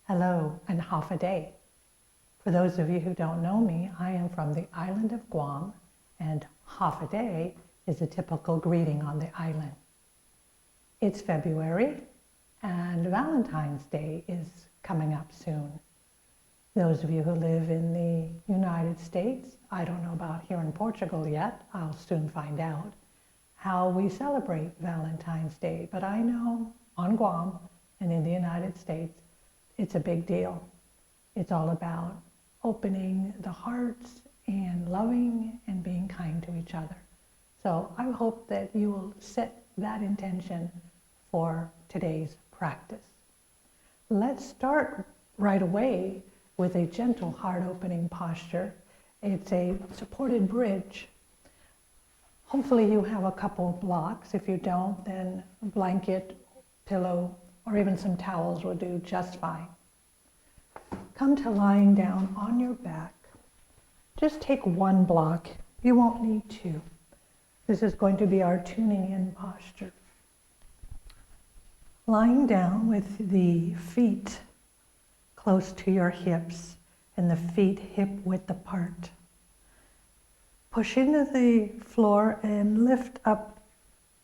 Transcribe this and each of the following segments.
Hello and half a day. For those of you who don't know me, I am from the island of Guam, and half a day is a typical greeting on the island. It's February, and Valentine's Day is coming up soon. Those of you who live in the United States, I don't know about here in Portugal yet, I'll soon find out how we celebrate Valentine's Day, but I know on Guam and in the United States, it's a big deal. It's all about opening the hearts and loving and being kind to each other. So I hope that you will set that intention for today's practice. Let's start right away with a gentle heart-opening posture. It's a supported bridge. Hopefully you have a couple of blocks. If you don't, then a blanket, pillow, or even some towels will do just fine. Come to lying down on your back. Just take one block. You won't need two. This is going to be our tuning in posture. Lying down with the feet close to your hips and the feet hip width apart. Push into the floor and lift up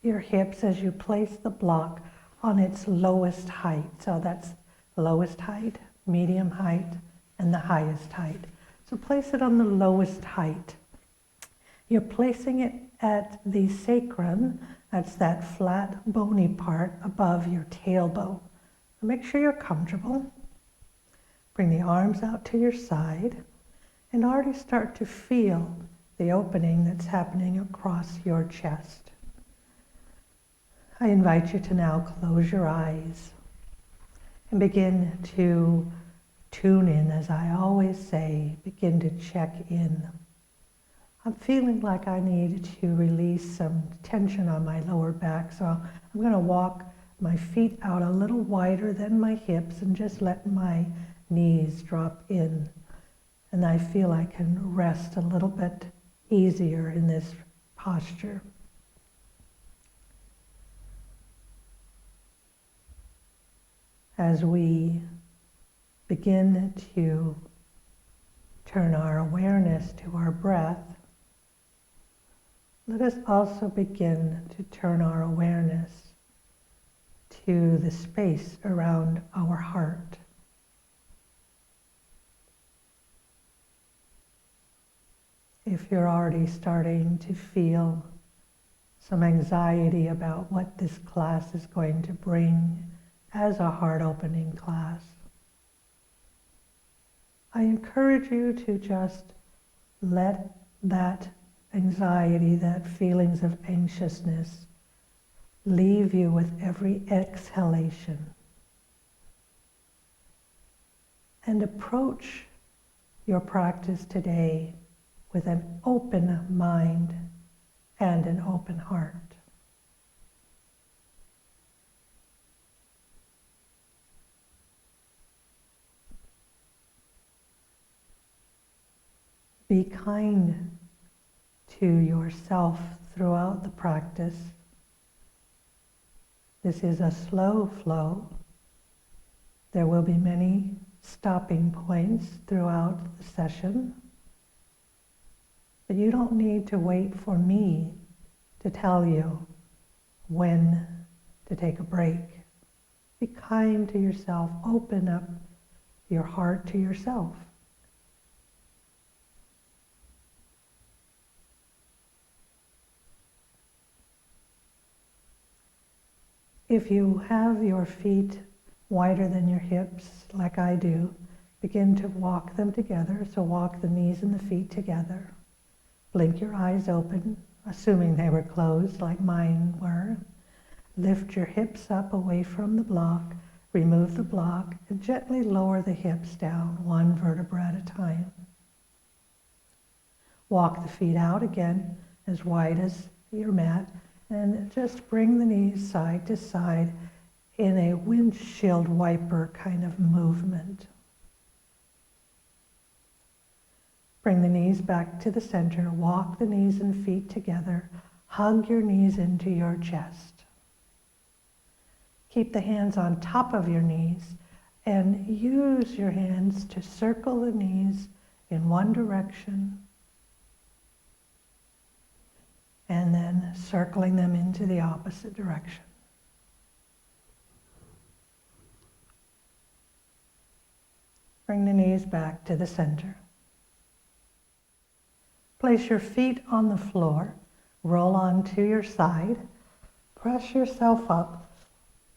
your hips as you place the block on its lowest height. So that's lowest height, medium height, and the highest height. So place it on the lowest height. You're placing it at the sacrum, that's that flat bony part above your tailbone. Make sure you're comfortable. Bring the arms out to your side and already start to feel the opening that's happening across your chest. I invite you to now close your eyes and begin to tune in. As I always say, begin to check in. I'm feeling like I need to release some tension on my lower back, so I'm going to walk my feet out a little wider than my hips and just let my knees drop in. And I feel I can rest a little bit easier in this posture. As we begin to turn our awareness to our breath, let us also begin to turn our awareness to the space around our heart. If you're already starting to feel some anxiety about what this class is going to bring as a heart-opening class, I encourage you to just let that anxiety, that feelings of anxiousness, leave you with every exhalation. And approach your practice today with an open mind and an open heart. Be kind to yourself throughout the practice. This is a slow flow. There will be many stopping points throughout the session. But you don't need to wait for me to tell you when to take a break. Be kind to yourself. Open up your heart to yourself. If you have your feet wider than your hips, like I do, begin to walk them together. So walk the knees and the feet together. Blink your eyes open, assuming they were closed like mine were. Lift your hips up away from the block. Remove the block and gently lower the hips down, one vertebra at a time. Walk the feet out again as wide as your mat. And just bring the knees side to side in a windshield wiper kind of movement. Bring the knees back to the center. Walk the knees and feet together. Hug your knees into your chest. Keep the hands on top of your knees And use your hands to circle the knees in one direction and then circling them into the opposite direction. Bring the knees back to the center. Place your feet on the floor, roll onto your side, press yourself up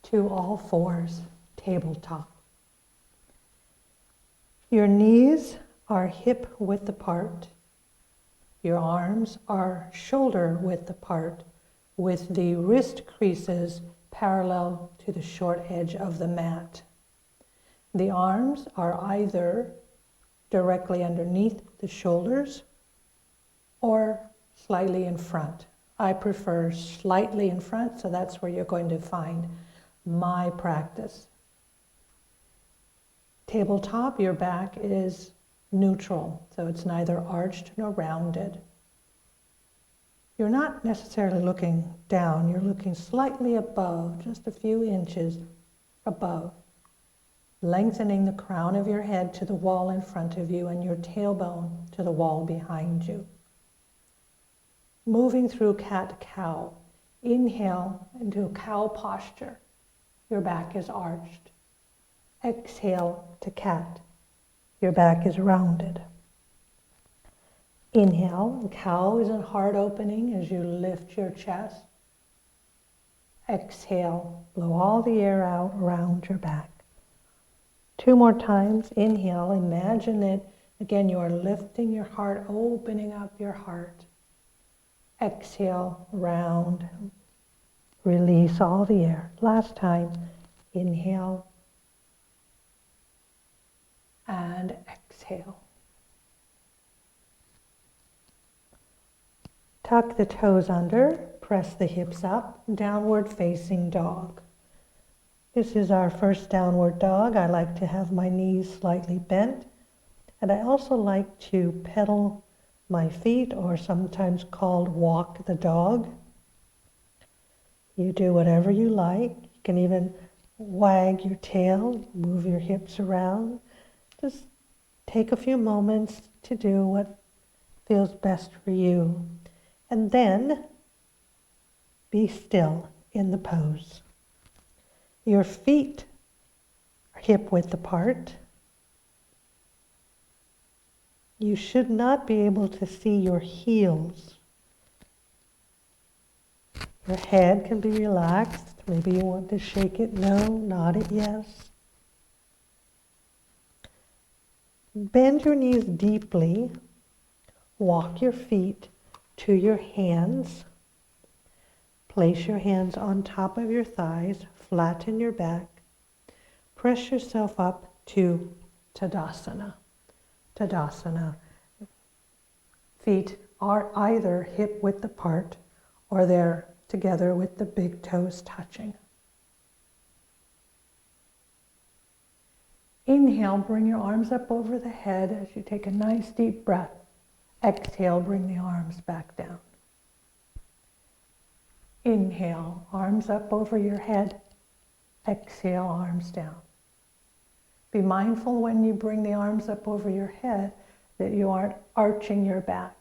to all fours, tabletop. Your knees are hip width apart. Your arms are shoulder width apart, with the wrist creases parallel to the short edge of the mat. The arms are either directly underneath the shoulders or slightly in front. I prefer slightly in front, so that's where you're going to find my practice. Tabletop, your back is neutral, so it's neither arched nor rounded. You're not necessarily looking down, you're looking slightly above, just a few inches above, lengthening the crown of your head to the wall in front of you and your tailbone to the wall behind you. Moving through cat-cow. Inhale into a cow posture. Your back is arched. Exhale to cat. Your back is rounded. Inhale, cow is a heart opening as you lift your chest. Exhale, blow all the air out around your back. 2 more times. Inhale, imagine that again you are lifting your heart, opening up your heart. Exhale, round, release all the air. Last time, inhale and exhale. Tuck the toes under, press the hips up, downward facing dog. This is our first downward dog. I like to have my knees slightly bent, and I also like to pedal my feet, or sometimes called walk the dog. You do whatever you like. You can even wag your tail, move your hips around. Just take a few moments to do what feels best for you. And then be still in the pose. Your feet are hip width apart. You should not be able to see your heels. Your head can be relaxed. Maybe you want to shake it no, nod it yes. Bend your knees deeply. Walk your feet to your hands. Place your hands on top of your thighs, flatten your back. Press yourself up to Tadasana. Tadasana. Feet are either hip width apart or they're together with the big toes touching. Inhale, bring your arms up over the head as you take a nice deep breath. Exhale, bring the arms back down. Inhale, arms up over your head. Exhale, arms down. Be mindful when you bring the arms up over your head that you aren't arching your back.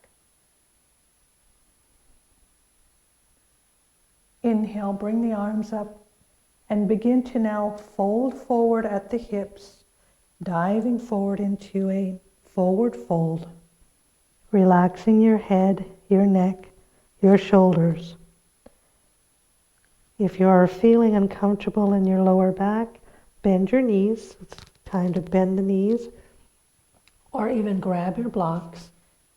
Inhale, bring the arms up and begin to now fold forward at the hips, diving forward into a forward fold, relaxing your head, your neck, your shoulders. If you are feeling uncomfortable in your lower back, bend your knees. It's time to bend the knees, or even grab your blocks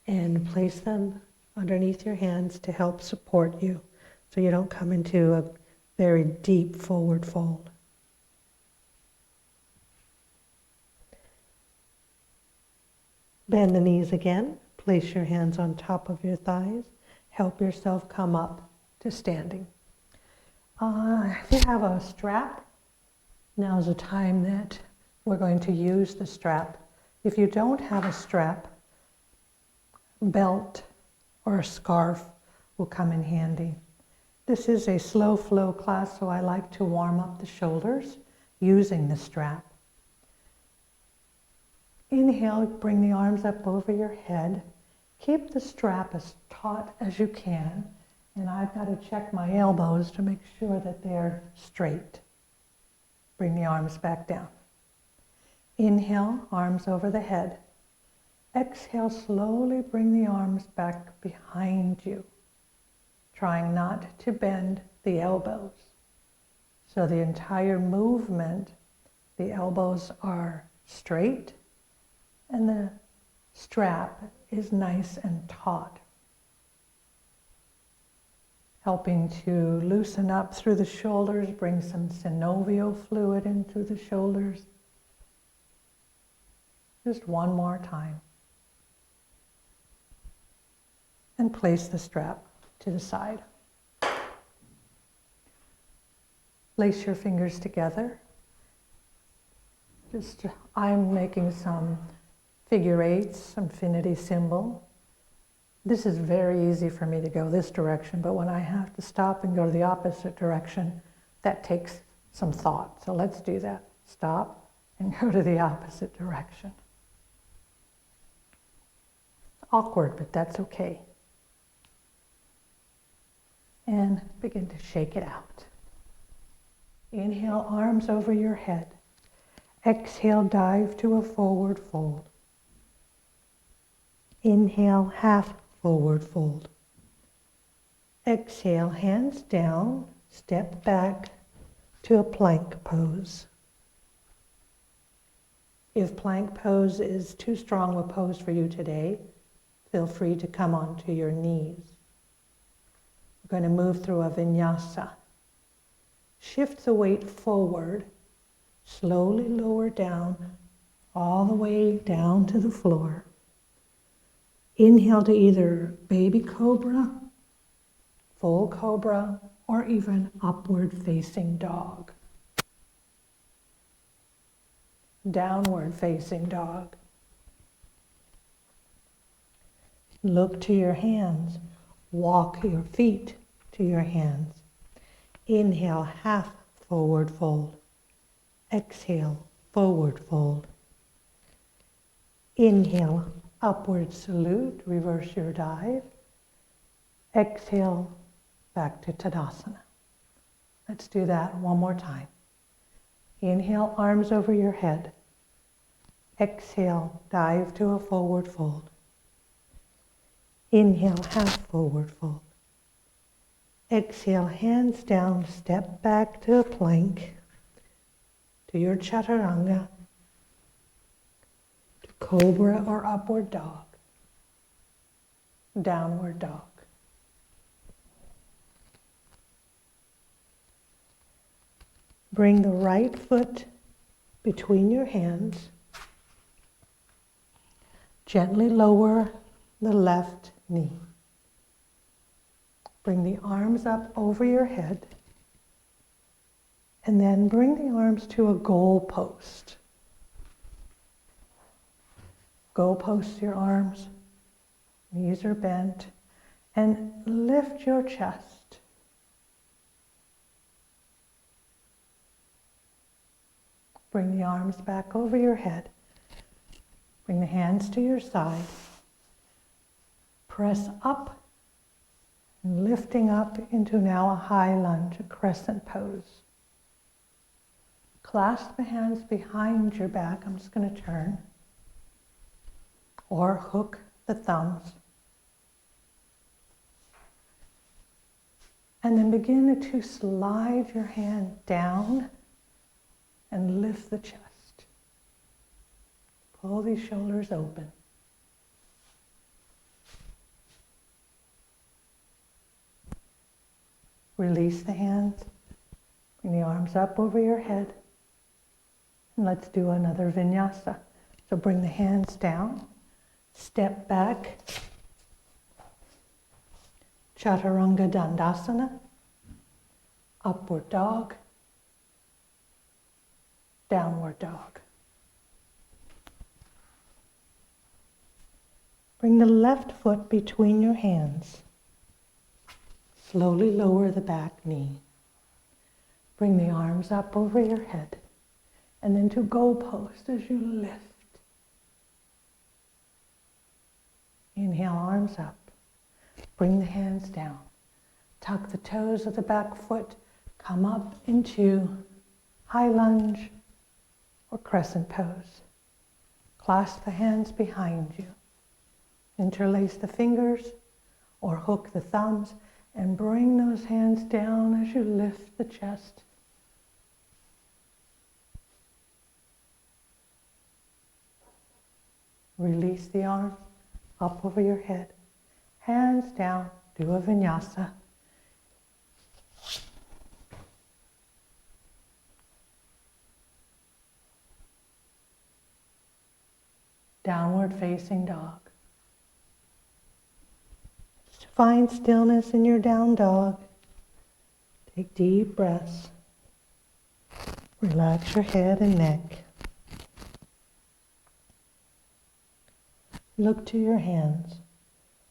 and place them underneath your hands to help support you so you don't come into a very deep forward fold. Bend the knees again. Place your hands on top of your thighs. Help yourself come up to standing. If you have a strap, now's the time that we're going to use the strap. If you don't have a strap, belt or a scarf will come in handy. This is a slow flow class, so I like to warm up the shoulders using the strap. Inhale, bring the arms up over your head. Keep the strap as taut as you can. And I've got to check my elbows to make sure that they're straight. Bring the arms back down. Inhale, arms over the head. Exhale, slowly bring the arms back behind you, trying not to bend the elbows. So the entire movement, the elbows are straight and the strap is nice and taut, helping to loosen up through the shoulders, bring some synovial fluid in through the shoulders. Just one more time. And place the strap to the side. Place your fingers together. I'm making some figure eights, infinity symbol. This is very easy for me to go this direction, but when I have to stop and go to the opposite direction, that takes some thought. So let's do that. Stop and go to the opposite direction. Awkward, but that's okay. And begin to shake it out. Inhale, arms over your head. Exhale, dive to a forward fold. Inhale, half forward fold. Exhale, hands down, step back to a plank pose. If plank pose is too strong a pose for you today, feel free to come onto your knees. We're going to move through a vinyasa. Shift the weight forward, slowly lower down, all the way down to the floor. Inhale to either baby cobra, full cobra, or even upward facing dog. Downward facing dog. Look to your hands. Walk your feet to your hands. Inhale, half forward fold. Exhale, forward fold. Inhale, upward salute, reverse your dive. Exhale, back to Tadasana. Let's do that one more time. Inhale, arms over your head. Exhale, dive to a forward fold. Inhale, half forward fold. Exhale, hands down, step back to a plank, to your chaturanga, to cobra or upward dog, downward dog. Bring the right foot between your hands. Gently lower the left knee. Bring the arms up over your head. And then bring the arms to a goal post. Goal post your arms. Knees are bent. And lift your chest. Bring the arms back over your head. Bring the hands to your side. Press up and lifting up into now a high lunge, a crescent pose. Clasp the hands behind your back. I'm just going to turn. Or hook the thumbs. And then begin to slide your hand down and lift the chest. Pull these shoulders open. Release the hands. Bring the arms up over your head. And let's do another vinyasa. So bring the hands down. Step back. Chaturanga Dandasana. Upward dog. Downward dog. Bring the left foot between your hands. Slowly lower the back knee. Bring the arms up over your head. And then to goal post as you lift Inhale, arms up. Bring the hands down. Tuck the toes of the back foot. Come up into high lunge or crescent pose. Clasp the hands behind you. Interlace the fingers or hook the thumbs and bring those hands down as you lift the chest. Release the arms up over your head. Hands down, do a vinyasa. Downward facing dog. Just find stillness in your down dog. Take deep breaths. Relax your head and neck. Look to your hands.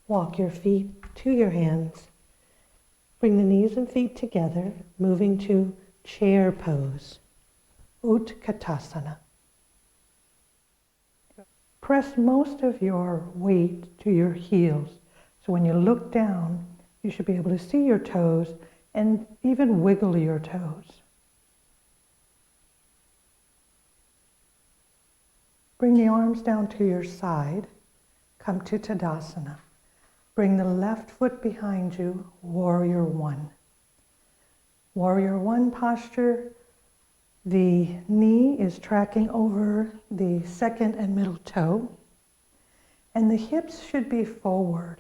Walk your feet to your hands. Bring the knees and feet together, moving to chair pose, Utkatasana. Press most of your weight to your heels. So when you look down, you should be able to see your toes and even wiggle your toes. Bring the arms down to your side. Come to Tadasana. Bring the left foot behind you, Warrior One. Warrior One posture. The knee is tracking over the second and middle toe, and the hips should be forward.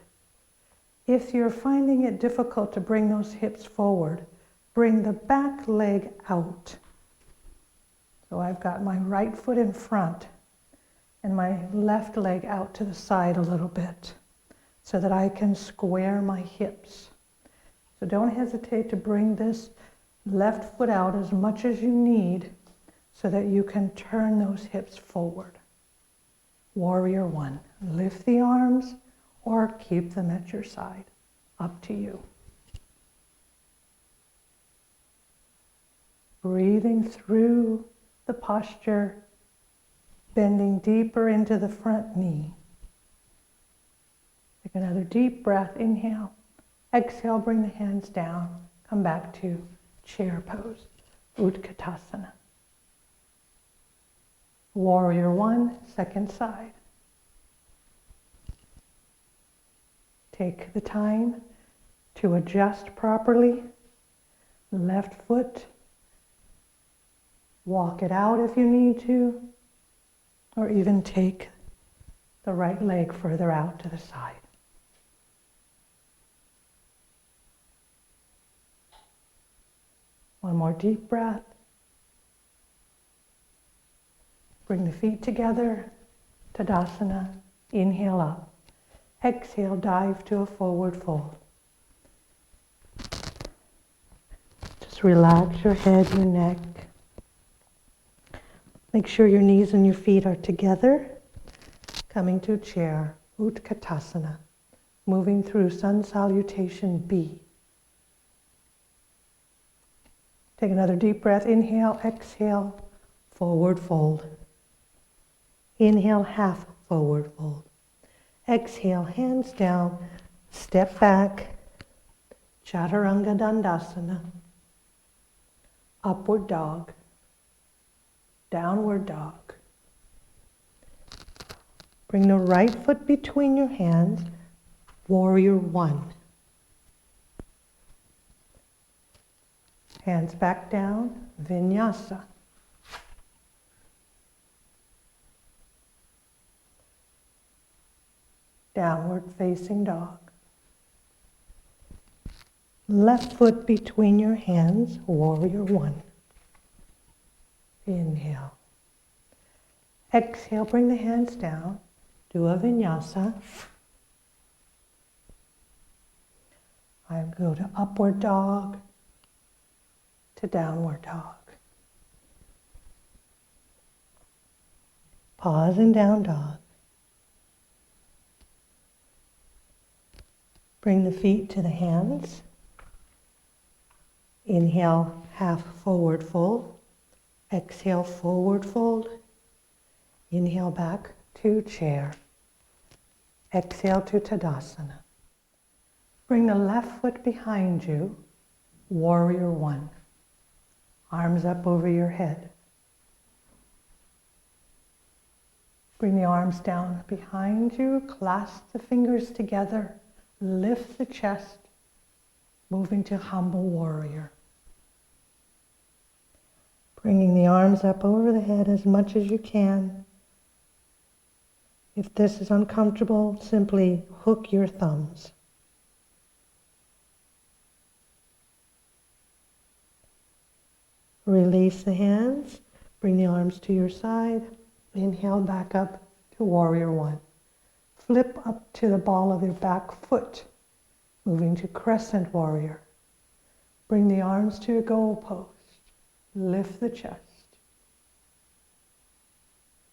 If you're finding it difficult to bring those hips forward, bring the back leg out. So I've got my right foot in front and my left leg out to the side a little bit so that I can square my hips. So don't hesitate to bring this left foot out as much as you need so that you can turn those hips forward. Warrior One. Lift the arms or keep them at your side. Up to you. Breathing through the posture, bending deeper into the front knee. Take another deep breath. Inhale. Exhale, bring the hands down. Come back to chair pose, Utkatasana. Warrior One, second side. Take the time to adjust properly. Left foot. Walk it out if you need to, or even take the right leg further out to the side. One more deep breath. Bring the feet together, Tadasana. Inhale up. Exhale, dive to a forward fold. Just relax your head, your neck. Make sure your knees and your feet are together. Coming to chair, Utkatasana. Moving through Sun Salutation B. Take another deep breath. Inhale, exhale, forward fold. Inhale, half forward fold. Exhale, hands down, step back, Chaturanga Dandasana. Upward dog, downward dog. Bring the right foot between your hands, Warrior One. Hands back down, Vinyasa. Downward facing dog. Left foot between your hands, Warrior One. Inhale. Exhale, bring the hands down. Do a vinyasa. I go to upward dog, to downward dog. Pause in down dog. Bring the feet to the hands. Inhale, half forward fold. Exhale, forward fold. Inhale back to chair. Exhale to Tadasana. Bring the left foot behind you, Warrior One. Arms up over your head. Bring the arms down behind you, clasp the fingers together, lift the chest, moving to Humble Warrior. Bringing the arms up over the head as much as you can. If this is uncomfortable, simply hook your thumbs. Release the hands, bring the arms to your side. Inhale back up to Warrior One. Flip up to the ball of your back foot, moving to Crescent Warrior. Bring the arms to your goal post. Lift the chest.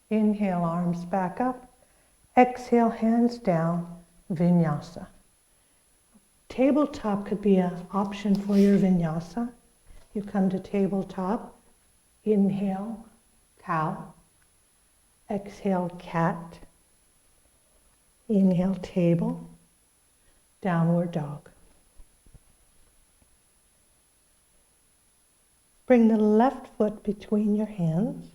Inhale, arms back up. Exhale, hands down, Vinyasa. Tabletop could be an option for your Vinyasa. You come to tabletop. Inhale, cow. Exhale, cat. Inhale, table. Downward dog. Bring the left foot between your hands.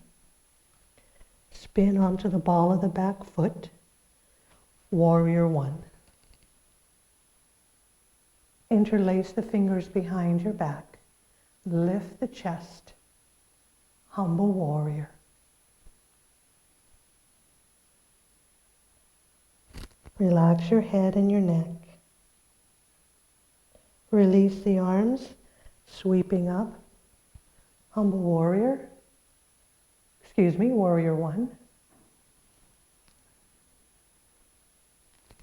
Spin onto the ball of the back foot. Warrior One. Interlace the fingers behind your back. Lift the chest. Humble Warrior. Relax your head and your neck. Release the arms, sweeping up. Humble Warrior. Warrior One.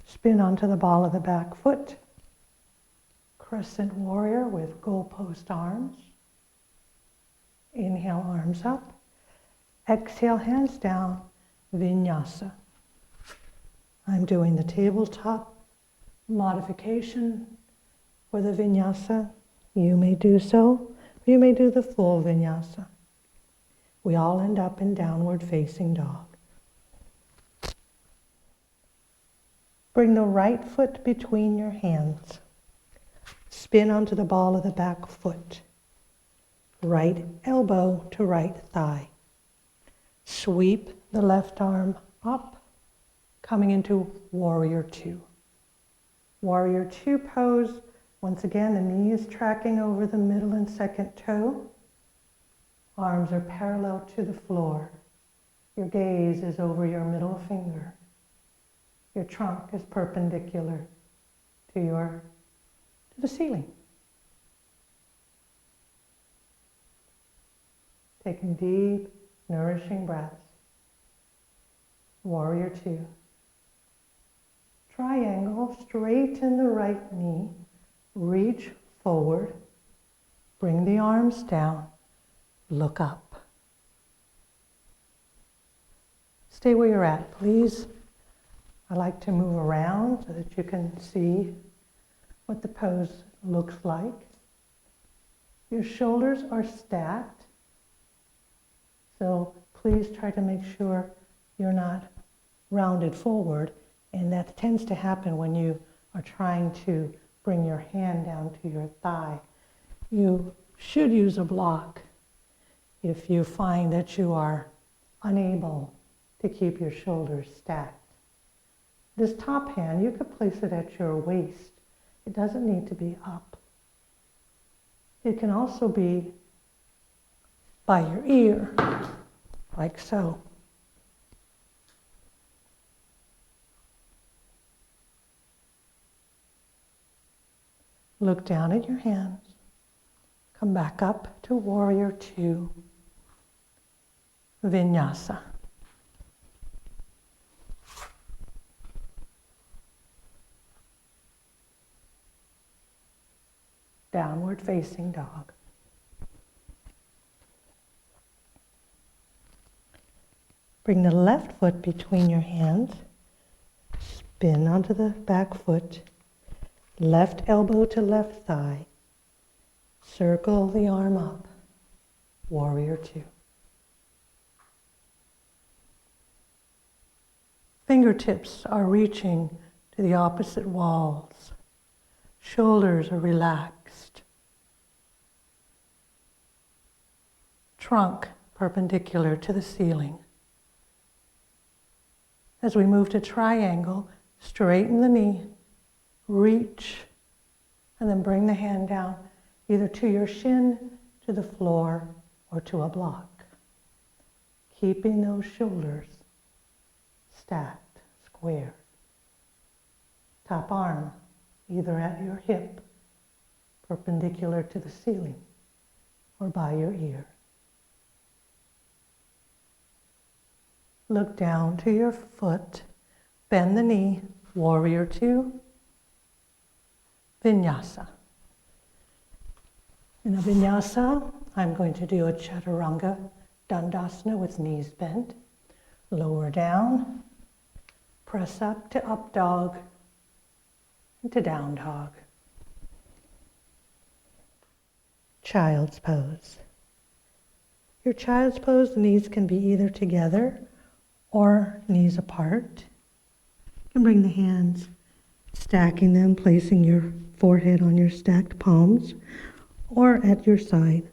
Spin onto the ball of the back foot. Crescent Warrior with goalpost arms. Inhale, arms up. Exhale, hands down, Vinyasa. I'm doing the tabletop modification for the Vinyasa. You may do so, or you may do the full Vinyasa. We all end up in downward facing dog. Bring the right foot between your hands. Spin onto the ball of the back foot. Right elbow to right thigh. Sweep the left arm up, coming into Warrior Two. Warrior Two pose. Once again, the knee is tracking over the middle and second toe. Arms are parallel to the floor. Your gaze is over your middle finger. Your trunk is perpendicular to the ceiling. Taking deep, nourishing breaths. Warrior Two. Triangle, straighten the right knee. Reach forward. Bring the arms down. Look up. Stay where you're at, please. I like to move around so that you can see what the pose looks like. Your shoulders are stacked, so please try to make sure you're not rounded forward, and that tends to happen when you are trying to bring your hand down to your thigh. You should use a block if you find that you are unable to keep your shoulders stacked. This top hand, you could place it at your waist. It doesn't need to be up. It can also be by your ear, like so. Look down at your hands. Come back up to Warrior Two. Vinyasa. Downward facing dog. Bring the left foot between your hands. Spin onto the back foot. Left elbow to left thigh. Circle the arm up. Warrior Two. Fingertips are reaching to the opposite walls. Shoulders are relaxed. Trunk perpendicular to the ceiling. As we move to triangle, straighten the knee, reach, and then bring the hand down either to your shin, to the floor, or to a block. Keeping those shoulders stacked, square. Top arm, either at your hip, perpendicular to the ceiling, or by your ear. Look down to your foot, bend the knee, warrior two, vinyasa. In a vinyasa, I'm going to do a chaturanga dandasana with knees bent. Lower down, press up to up dog, and to down dog. Child's pose. Your child's pose, the knees can be either together or knees apart. You can bring the hands, stacking them, placing your forehead on your stacked palms, or at your side.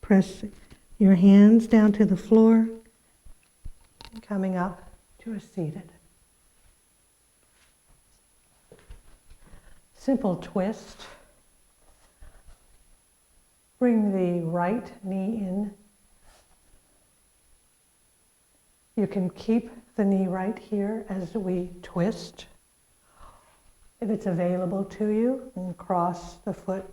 Press your hands down to the floor, coming up to a seated. Simple twist. Bring the right knee in. You can keep the knee right here as we twist. If it's available to you, and cross the foot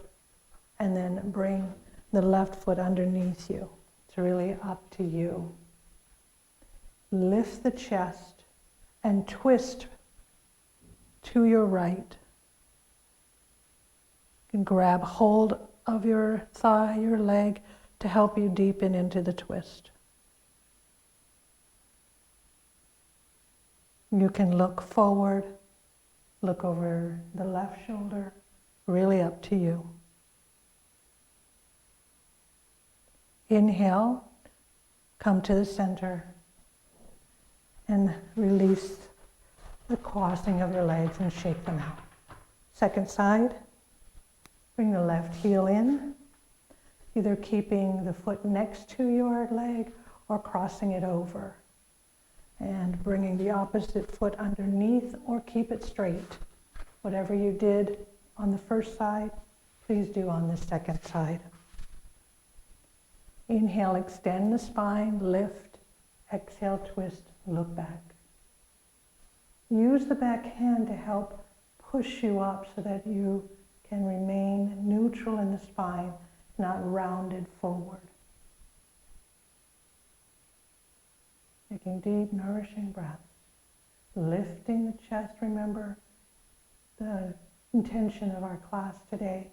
and then bring the left foot underneath you. It's really up to you. Lift the chest and twist to your right. You can grab hold of your thigh, your leg, to help you deepen into the twist. You can look forward, look over the left shoulder, really up to you. Inhale, come to the center, and release the crossing of your legs and shake them out. Second side, bring the left heel in, either keeping the foot next to your leg or crossing it over. And bringing the opposite foot underneath or keep it straight. Whatever you did on the first side, please do on the second side. Inhale, extend the spine, lift. Exhale, twist, look back. Use the back hand to help push you up so that you can remain neutral in the spine, not rounded forward. Taking deep, nourishing breaths. Lifting the chest. Remember the intention of our class today,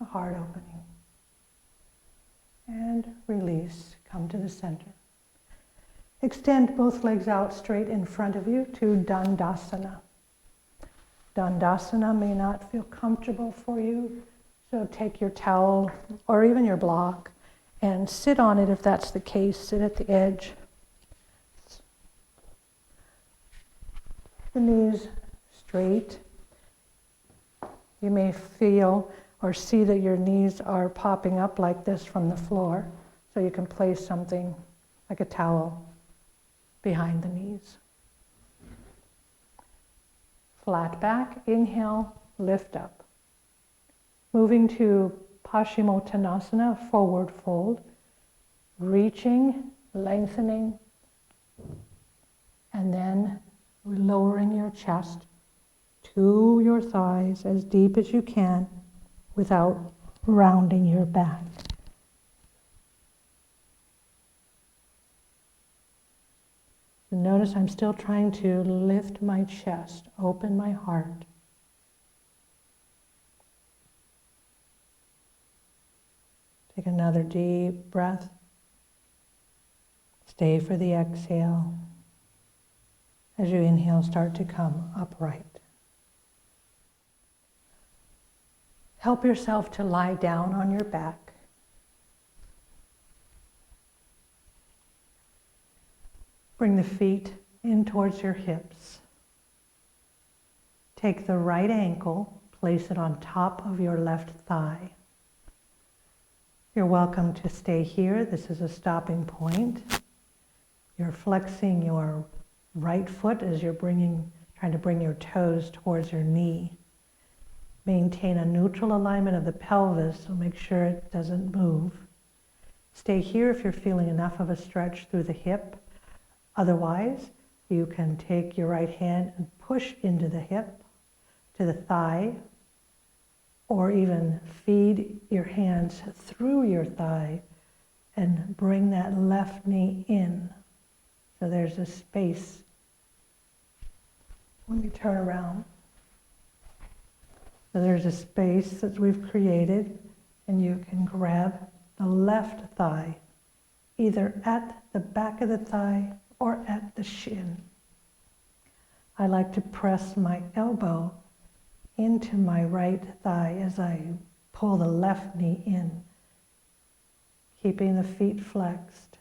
a heart opening. And release, come to the center. Extend both legs out straight in front of you to Dandasana. Dandasana may not feel comfortable for you, so take your towel or even your block and sit on it if that's the case. Sit at the edge. The knees straight. You may feel or see that your knees are popping up like this from the floor, so you can place something like a towel behind the knees. Flat back, inhale, lift up. Moving to Paschimottanasana, forward fold, reaching, lengthening, and then lowering your chest to your thighs as deep as you can without rounding your back. And notice I'm still trying to lift my chest, open my heart. Take another deep breath. Stay for the exhale. As you inhale, start to come upright. Help yourself to lie down on your back. Bring the feet in towards your hips. Take the right ankle, place it on top of your left thigh. You're welcome to stay here. This is a stopping point. You're flexing your right foot as you're trying to bring your toes towards your knee. Maintain a neutral alignment of the pelvis, so make sure it doesn't move. Stay here if you're feeling enough of a stretch through the hip. Otherwise, you can take your right hand and push into the hip, to the thigh, or even feed your hands through your thigh and bring that left knee in. So there's a space. Let me turn around. So there's a space that we've created, and you can grab the left thigh, either at the back of the thigh or at the shin. I like to press my elbow into my right thigh as I pull the left knee in, keeping the feet flexed.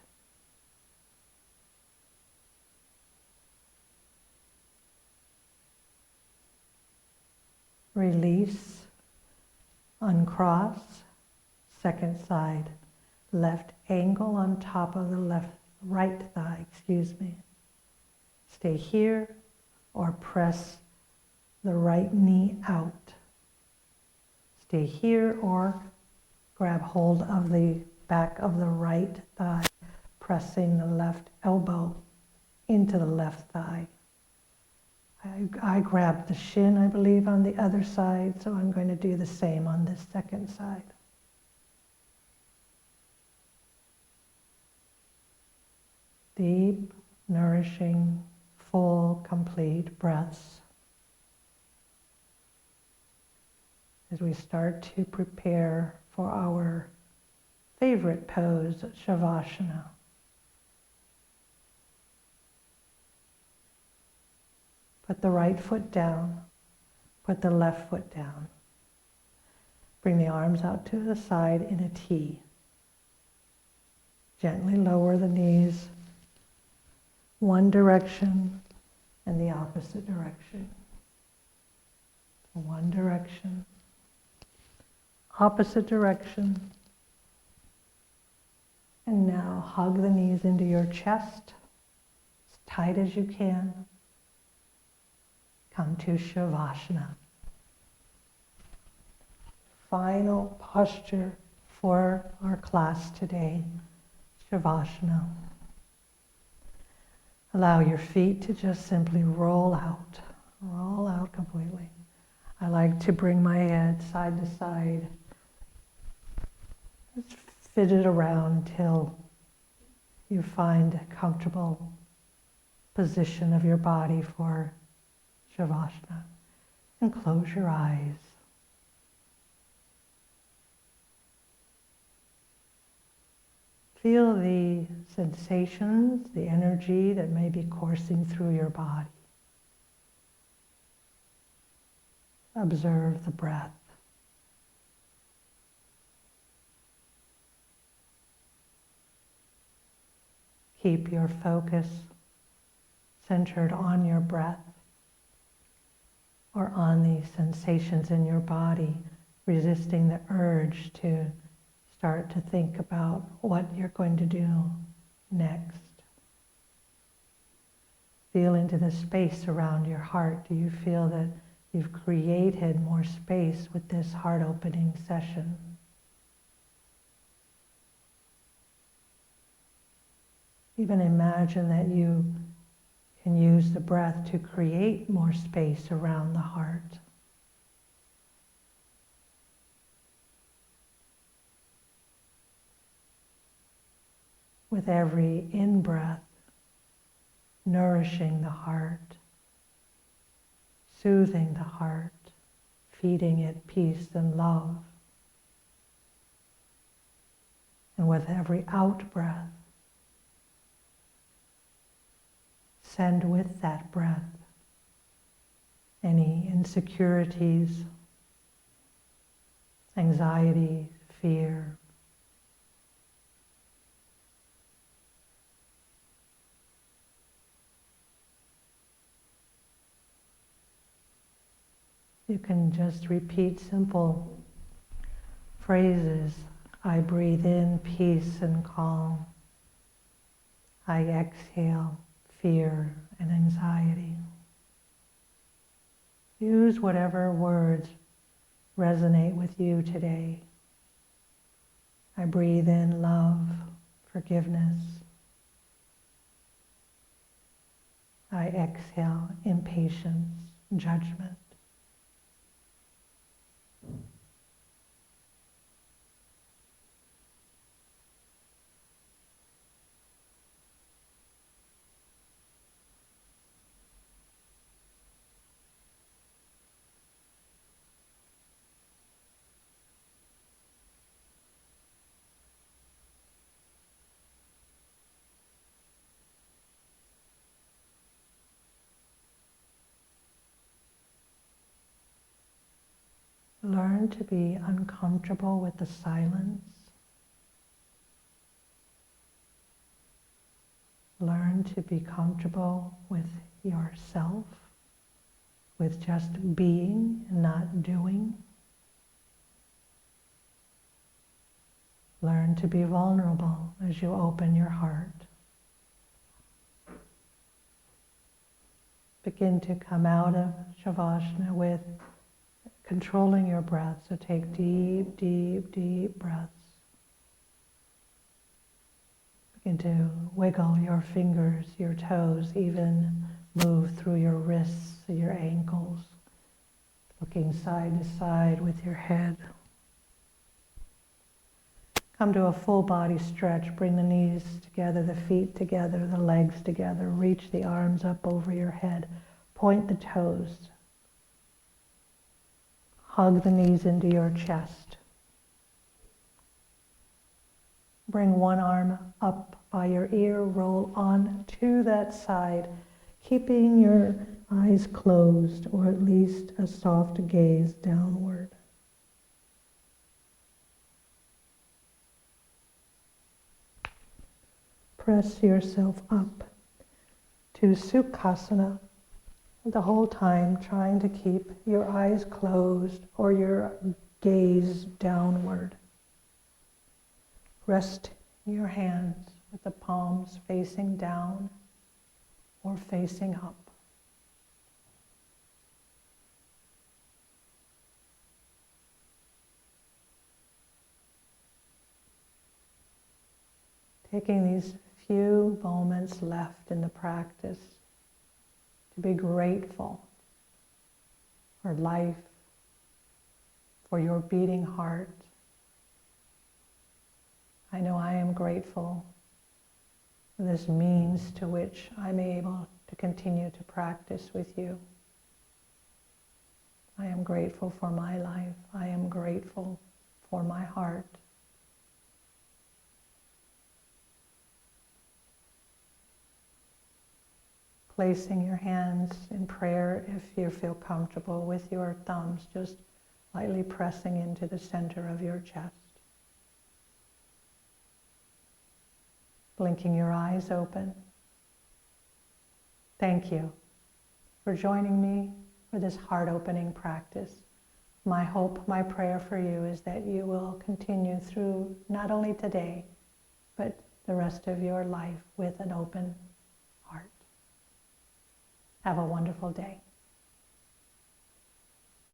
Release, uncross, second side, left ankle on top of the right thigh, Stay here or press the right knee out. Stay here or grab hold of the back of the right thigh, pressing the left elbow into the left thigh. I grabbed the shin, I believe, on the other side, so I'm going to do the same on this second side. Deep, nourishing, full, complete breaths as we start to prepare for our favorite pose, Shavasana. Put the right foot down, put the left foot down. Bring the arms out to the side in a T. Gently lower the knees, one direction and the opposite direction. One direction, opposite direction. And now hug the knees into your chest, as tight as you can. Come to Shavasana. Final posture for our class today, Shavasana. Allow your feet to just simply roll out completely. I like to bring my head side to side. Just fidget around till you find a comfortable position of your body for Shavasana, and close your eyes. Feel the sensations, the energy that may be coursing through your body. Observe the breath. Keep your focus centered on your breath, or on the sensations in your body, resisting the urge to start to think about what you're going to do next. Feel into the space around your heart. Do you feel that you've created more space with this heart-opening session? Even imagine that you can use the breath to create more space around the heart. With every in-breath, nourishing the heart, soothing the heart, feeding it peace and love. And with every out-breath, send with that breath any insecurities, anxiety, fear. You can just repeat simple phrases. I breathe in peace and calm. I exhale fear and anxiety. Use whatever words resonate with you today. I breathe in love, forgiveness. I exhale impatience, judgment. Learn to be uncomfortable with the silence. Learn to be comfortable with yourself, with just being and not doing. Learn to be vulnerable as you open your heart. Begin to come out of Shavasana with controlling your breath. So take deep, deep, deep breaths. Begin to wiggle your fingers, your toes, even move through your wrists, your ankles, looking side to side with your head. Come to a full body stretch. Bring the knees together, the feet together, the legs together. Reach the arms up over your head. Point the toes. Hug the knees into your chest. Bring one arm up by your ear, roll on to that side, keeping your eyes closed or at least a soft gaze downward. Press yourself up to Sukhasana, the whole time trying to keep your eyes closed or your gaze downward. Rest your hands with the palms facing down or facing up. Taking these few moments left in the practice to be grateful for life, for your beating heart. I know I am grateful for this means to which I'm able to continue to practice with you. I am grateful for my life. I am grateful for my heart. Placing your hands in prayer, if you feel comfortable, with your thumbs just lightly pressing into the center of your chest. Blinking your eyes open. Thank you for joining me for this heart-opening practice. My hope, my prayer for you is that you will continue through not only today, but the rest of your life with an open heart. Have a wonderful day.